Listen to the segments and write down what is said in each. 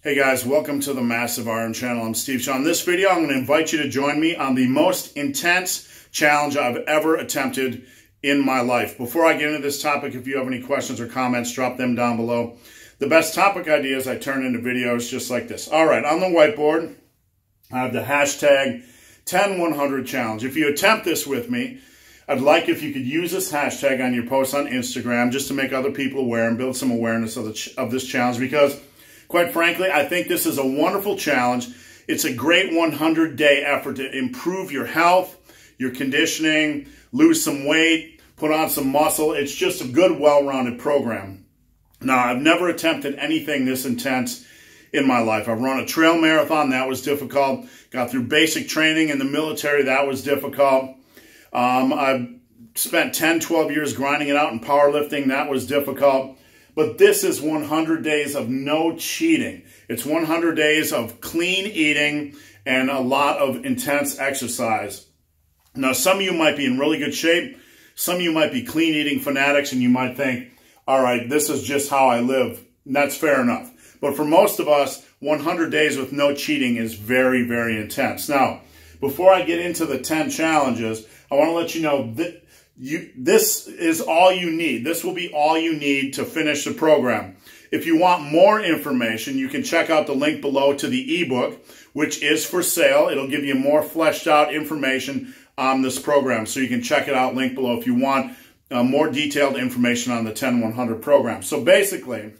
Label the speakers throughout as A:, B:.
A: Hey guys, welcome to the Massive Iron Channel. I'm Steve Shaw. In this video, I'm going to invite you to join me on the most intense challenge I've ever attempted in my life. Before I get into this topic, if you have any questions or comments, drop them down below. The best topic ideas I turn into videos just like this. All right, on the whiteboard, I have the hashtag 10100 challenge. If you attempt this with me, I'd like if you could use this hashtag on your posts on Instagram just to make other people aware and build some awareness of this challenge, because quite frankly, I think this is a wonderful challenge. It's a great 100-day effort to improve your health, your conditioning, lose some weight, put on some muscle. It's just a good, well-rounded program. Now, I've never attempted anything this intense in my life. I've run a trail marathon. That was difficult. Got through basic training in the military. That was difficult. I've spent 10, 12 years grinding it out in powerlifting. That was difficult. But this is 100 days of no cheating. It's 100 days of clean eating and a lot of intense exercise. Now, some of you might be in really good shape. Some of you might be clean eating fanatics, and you might think, all right, this is just how I live. And that's fair enough. But for most of us, 100 days with no cheating is very, very intense. Now, before I get into the 10 challenges, I want to let you know that this is all you need. This will be all you need to finish the program. If you want more information, you can check out the link below to the ebook, which is for sale. It'll give you more fleshed out information on this program. So you can check it out, link below, if you want more detailed information on the 10100 program. So basically,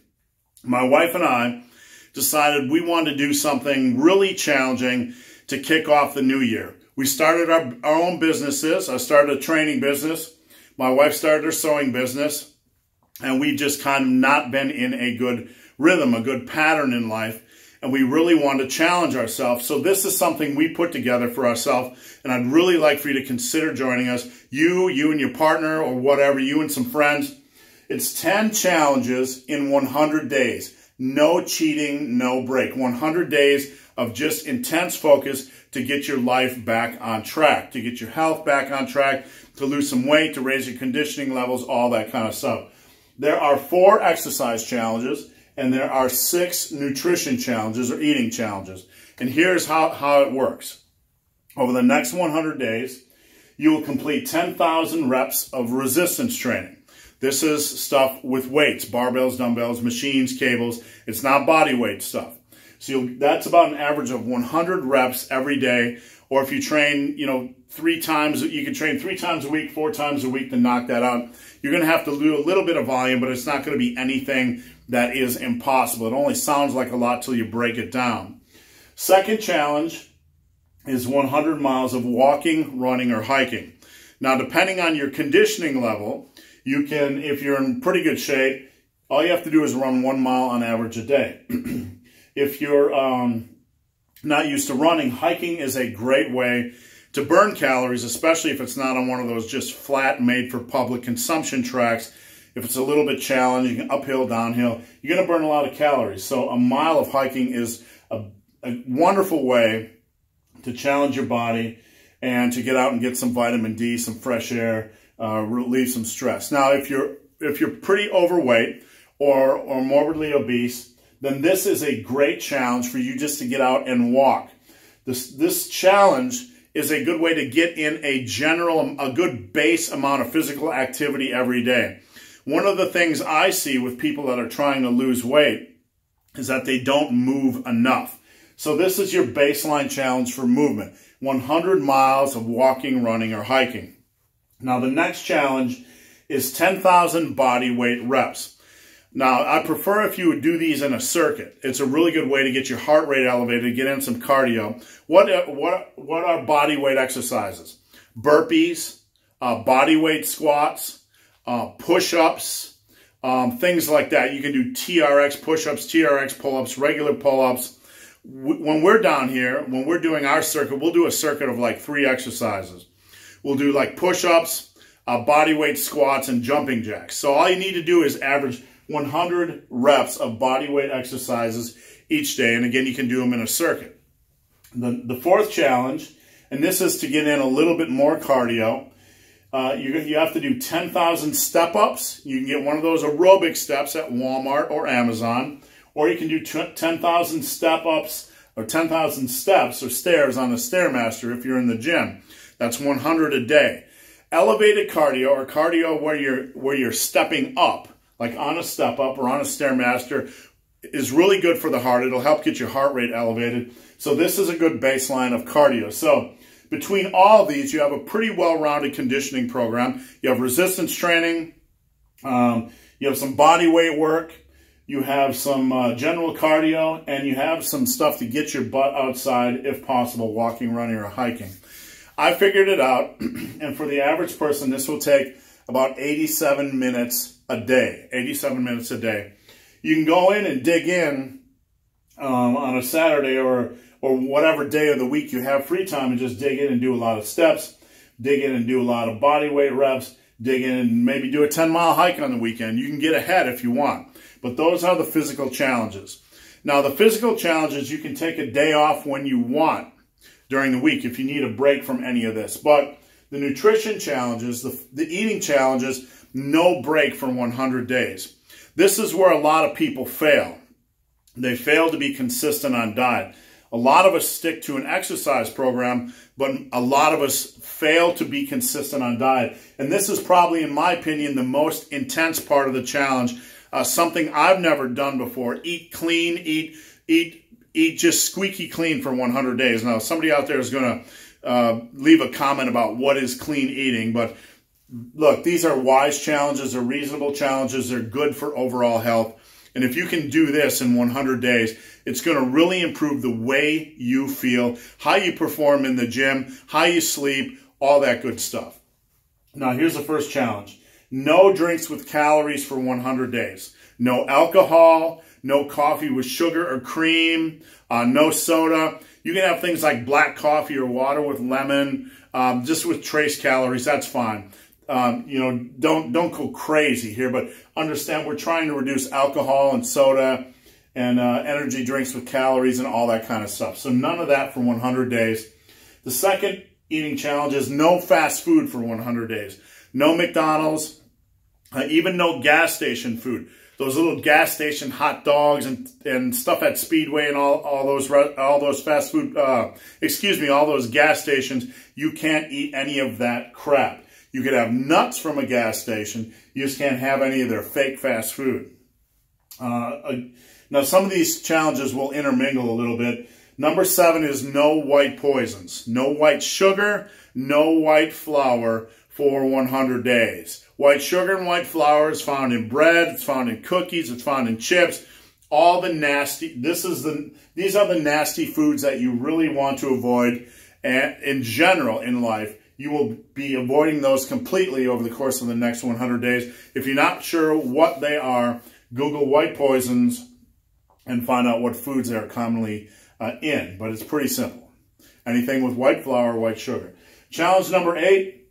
A: my wife and I decided we wanted to do something really challenging to kick off the new year. We started our own businesses. I started a training business. My wife started her sewing business. And we've just kind of not been in a good rhythm, a good pattern in life. And we really wanted to challenge ourselves. So this is something we put together for ourselves. And I'd really like for you to consider joining us. You and your partner or whatever, you and some friends. It's 10 challenges in 100 days. No cheating, no break. 100 days of just intense focus to get your life back on track, to get your health back on track, to lose some weight, to raise your conditioning levels, all that kind of stuff. There are 4 exercise challenges, and there are 6 nutrition challenges or eating challenges. And here's how it works. Over the next 100 days, you will complete 10,000 reps of resistance training. This is stuff with weights, barbells, dumbbells, machines, cables. It's not body weight stuff. So that's about an average of 100 reps every day. Or if you train, 3 times, you can train 3 times a week, 4 times a week to knock that out. You're going to have to do a little bit of volume, but it's not going to be anything that is impossible. It only sounds like a lot till you break it down. Second challenge is 100 miles of walking, running, or hiking. Now, depending on your conditioning level, you can, if you're in pretty good shape, all you have to do is run 1 mile on average a day. If you're not used to running, hiking is a great way to burn calories, especially if it's not on one of those just flat made for public consumption tracks. If it's a little bit challenging, uphill, downhill, you're going to burn a lot of calories. So a mile of hiking is a wonderful way to challenge your body and to get out and get some vitamin D, some fresh air, relieve some stress. Now, if you're pretty overweight or morbidly obese, then this is a great challenge for you just to get out and walk. This challenge is a good way to get in a good base amount of physical activity every day. One of the things I see with people that are trying to lose weight is that they don't move enough. So this is your baseline challenge for movement. 100 miles of walking, running, or hiking. Now the next challenge is 10,000 body weight reps. Now, I prefer if you would do these in a circuit. It's a really good way to get your heart rate elevated, get in some cardio. What are body weight exercises? Burpees, body weight squats, push-ups, things like that. You can do TRX push-ups, TRX pull-ups, regular pull-ups. When we're down here, when we're doing our circuit, we'll do a circuit of like 3 exercises. We'll do like push-ups, body weight squats, and jumping jacks. So all you need to do is average 100 reps of body weight exercises each day. And again, you can do them in a circuit. The 4th challenge, and this is to get in a little bit more cardio, you have to do 10,000 step-ups. You can get one of those aerobic steps at Walmart or Amazon, or you can do 10,000 step-ups or 10,000 steps or stairs on the Stairmaster if you're in the gym. That's 100 a day. Elevated cardio, or cardio where you're stepping up, like on a step up or on a Stairmaster, is really good for the heart. It'll help get your heart rate elevated. So this is a good baseline of cardio. So between all of these, you have a pretty well-rounded conditioning program. You have resistance training, you have some body weight work, you have some general cardio, and you have some stuff to get your butt outside, if possible, walking, running, or hiking. I figured it out, and for the average person, this will take about 87 minutes a day. 87 minutes a day. You can go in and dig in on a Saturday or whatever day of the week you have free time and just dig in and do a lot of steps, dig in and do a lot of body weight reps, dig in and maybe do a 10-mile hike on the weekend. You can get ahead if you want. But those are the physical challenges. Now, the physical challenges, you can take a day off when you want during the week if you need a break from any of this. But the nutrition challenges, the eating challenges, no break for 100 days. This is where a lot of people fail. They fail to be consistent on diet. A lot of us stick to an exercise program, but a lot of us fail to be consistent on diet. And this is probably, in my opinion, the most intense part of the challenge. Something I've never done before. Eat clean, eat just squeaky clean for 100 days. Now, somebody out there is going to leave a comment about what is clean eating, but look, these are wise challenges, they're reasonable challenges, they're good for overall health. And if you can do this in 100 days, it's going to really improve the way you feel, how you perform in the gym, how you sleep, all that good stuff. Now, here's the first challenge. No drinks with calories for 100 days. No alcohol, no coffee with sugar or cream, no soda. You can have things like black coffee or water with lemon, just with trace calories, that's fine. You know, don't go crazy here, but understand we're trying to reduce alcohol and soda and energy drinks with calories and all that kind of stuff. So none of that for 100 days. The second eating challenge is no fast food for 100 days. No McDonald's, even no gas station food. Those little gas station hot dogs and stuff at Speedway and all those fast food, all those gas stations, you can't eat any of that crap. You could have nuts from a gas station. You just can't have any of their fake fast food. Now, some of these challenges will intermingle a little bit. Number 7 is no white poisons. No white sugar, no white flour for 100 days. White sugar and white flour is found in bread, it's found in cookies, it's found in chips. All the nasty, these are the nasty foods that you really want to avoid. And in general in life, you will be avoiding those completely over the course of the next 100 days. If you're not sure what they are, Google white poisons and find out what foods they are commonly in. But it's pretty simple. Anything with white flour, white sugar. Challenge number 8,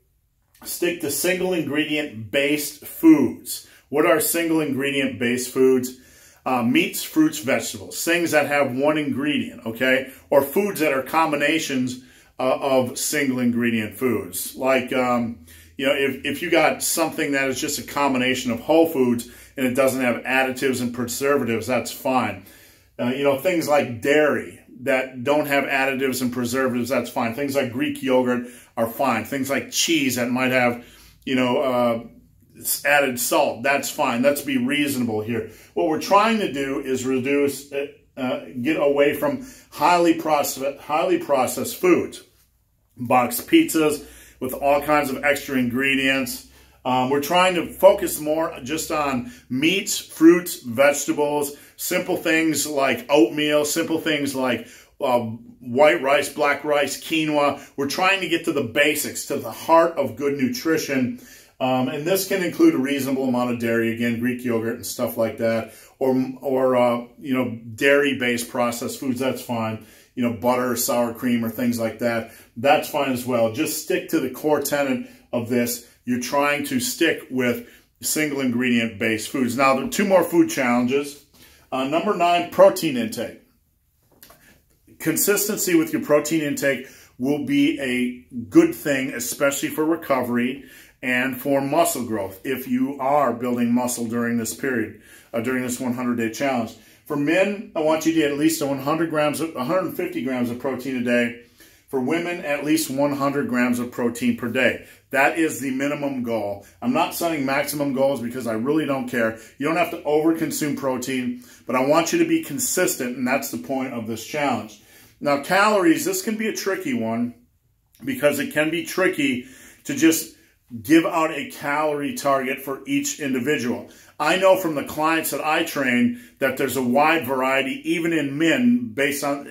A: stick to single ingredient based foods. What are single ingredient based foods? Meats, fruits, vegetables. Things that have one ingredient, okay? Or foods that are combinations of single ingredient foods. Like, you know, if you got something that is just a combination of whole foods and it doesn't have additives and preservatives, that's fine. You know, things like dairy that don't have additives and preservatives, that's fine. Things like Greek yogurt are fine. Things like cheese that might have, you know, added salt, that's fine. Let's be reasonable here. What we're trying to do is reduce, get away from highly processed foods. Boxed pizzas with all kinds of extra ingredients. We're trying to focus more just on meats, fruits, vegetables, simple things like oatmeal, simple things like white rice, black rice, quinoa. We're trying to get to the basics, to the heart of good nutrition. And this can include a reasonable amount of dairy, again, Greek yogurt and stuff like that, or you know, dairy-based processed foods, that's fine. You know, butter, sour cream, or things like that, that's fine as well. Just stick to the core tenet of this. You're trying to stick with single ingredient based foods. Now, there are 2 more food challenges. Number 9, protein intake. Consistency with your protein intake will be a good thing, especially for recovery and for muscle growth if you are building muscle during this period, during this 100-day challenge. For men, I want you to eat at least 150 grams of protein a day. For women, at least 100 grams of protein per day. That is the minimum goal. I'm not setting maximum goals because I really don't care. You don't have to overconsume protein, but I want you to be consistent, and that's the point of this challenge. Now, calories, this can be a tricky one because it can be tricky to just give out a calorie target for each individual. I know from the clients that I train that there's a wide variety, even in men, based on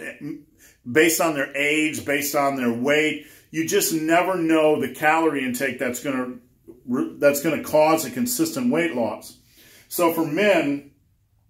A: their age, based on their weight. You just never know the calorie intake that's going to cause a consistent weight loss. So for men,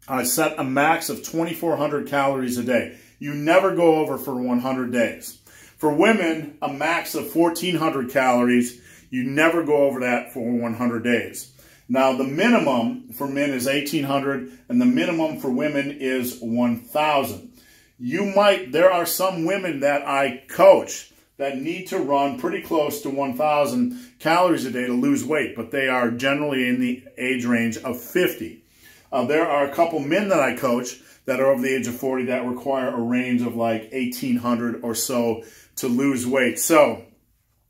A: I set a max of 2,400 calories a day. You never go over for 100 days. For women, a max of 1,400 calories. You never go over that for 100 days. Now, the minimum for men is 1,800, and the minimum for women is 1,000. There are some women that I coach that need to run pretty close to 1,000 calories a day to lose weight, but they are generally in the age range of 50. There are a couple men that I coach that are over the age of 40 that require a range of like 1,800 or so to lose weight. So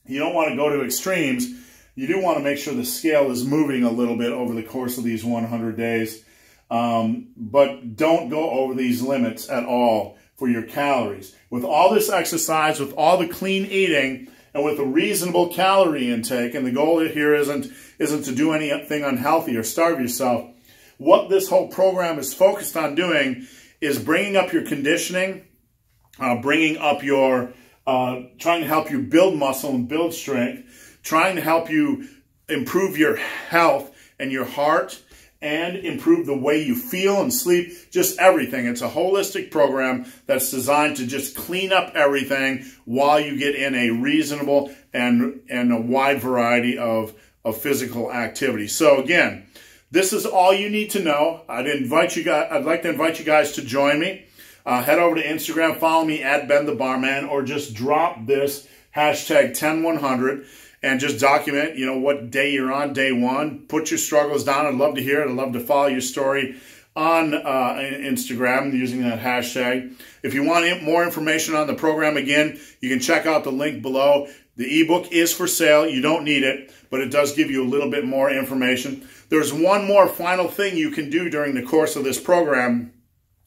A: you don't want to go to extremes. You do want to make sure the scale is moving a little bit over the course of these 100 days. But don't go over these limits at all for your calories. With all this exercise, with all the clean eating, and with a reasonable calorie intake, and the goal here isn't to do anything unhealthy or starve yourself. What this whole program is focused on doing is bringing up your conditioning, bringing up your, trying to help you build muscle and build strength, trying to help you improve your health and your heart, and improve the way you feel and sleep, just everything. It's a holistic program that's designed to just clean up everything while you get in a reasonable and a wide variety of physical activity. So again, this is all you need to know. I'd like to invite you guys to join me. Head over to Instagram, follow me at Ben the Barman, or just drop this hashtag 10100. And just document, what day you're on, day one. Put your struggles down. I'd love to hear it. I'd love to follow your story on Instagram using that hashtag. If you want more information on the program, again, you can check out the link below. The ebook is for sale. You don't need it, but it does give you a little bit more information. There's one more final thing you can do during the course of this program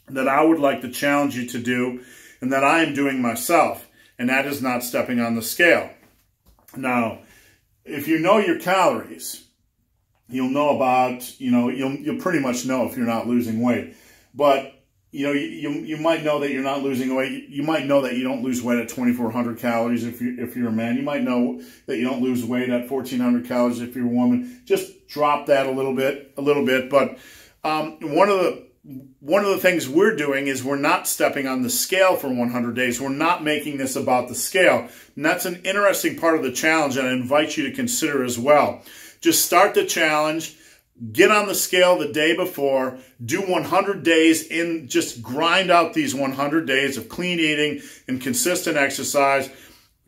A: that I would like to challenge you to do, and that I am doing myself, and that is not stepping on the scale. Now, if you know your calories, you'll know about, you'll pretty much know if you're not losing weight. But, you might know that you're not losing weight. You might know that you don't lose weight at 2,400 calories if you're a man. You might know that you don't lose weight at 1,400 calories if you're a woman. Just drop that a little bit. But one of the things we're doing is we're not stepping on the scale for 100 days. We're not making this about the scale. And that's an interesting part of the challenge, and I invite you to consider as well. Just start the challenge, get on the scale the day before, do 100 days in, just grind out these 100 days of clean eating and consistent exercise.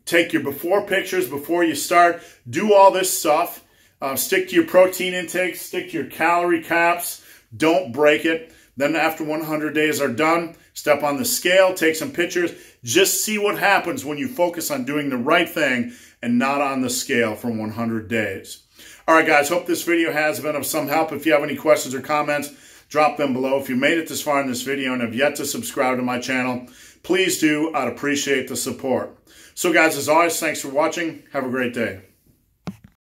A: Take your before pictures before you start. Do all this stuff. Stick to your protein intake, stick to your calorie caps. Don't break it. Then after 100 days are done, step on the scale, take some pictures. Just see what happens when you focus on doing the right thing and not on the scale for 100 days. All right, guys, hope this video has been of some help. If you have any questions or comments, drop them below. If you made it this far in this video and have yet to subscribe to my channel, please do. I'd appreciate the support. So, guys, as always, thanks for watching. Have a great day.